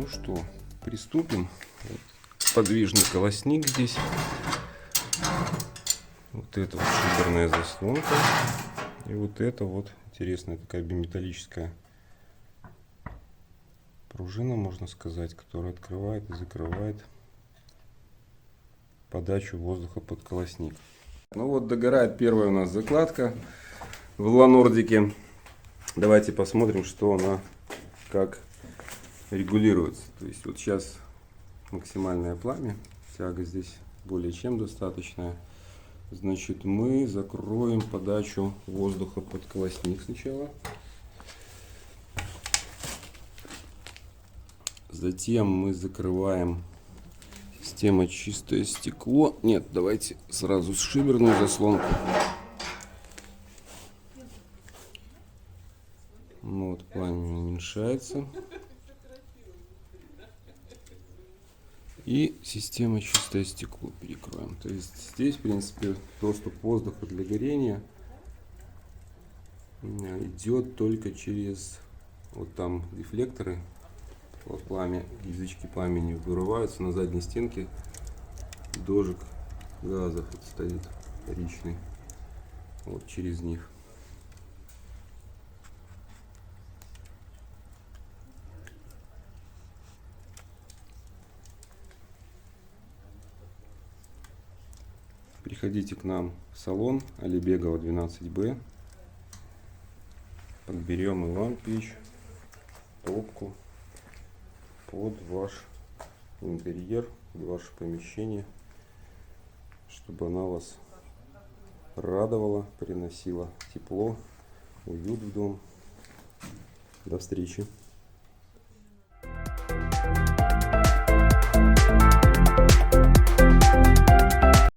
Ну что, приступим. Подвижный колосник здесь. Вот это вот шиберная заслонка. И вот это вот интересная такая биметаллическая пружина, можно сказать, которая открывает и закрывает подачу воздуха под колосник. Ну вот догорает первая у нас закладка в Ланордике. Давайте посмотрим, что она как регулируется. То есть вот сейчас максимальное пламя, тяга здесь более чем достаточная. Значит, мы закроем подачу воздуха под колосник сначала. Затем мы закрываем система чистое стекло. Нет, давайте сразу шиберную заслонку. Вот, пламя уменьшается. И система чистое стекло перекроем. То есть здесь, в принципе, доступ воздуха для горения идет только через вот там дефлекторы. Вот пламя, язычки пламени вырываются на задней стенке. Дожик газов вот стоит вторичный. Вот через них. Приходите к нам в салон Алибегова 12Б. Подберем и вам печь, топку под ваш интерьер, под ваше помещение, чтобы она вас радовала, приносила тепло, уют в дом. До встречи!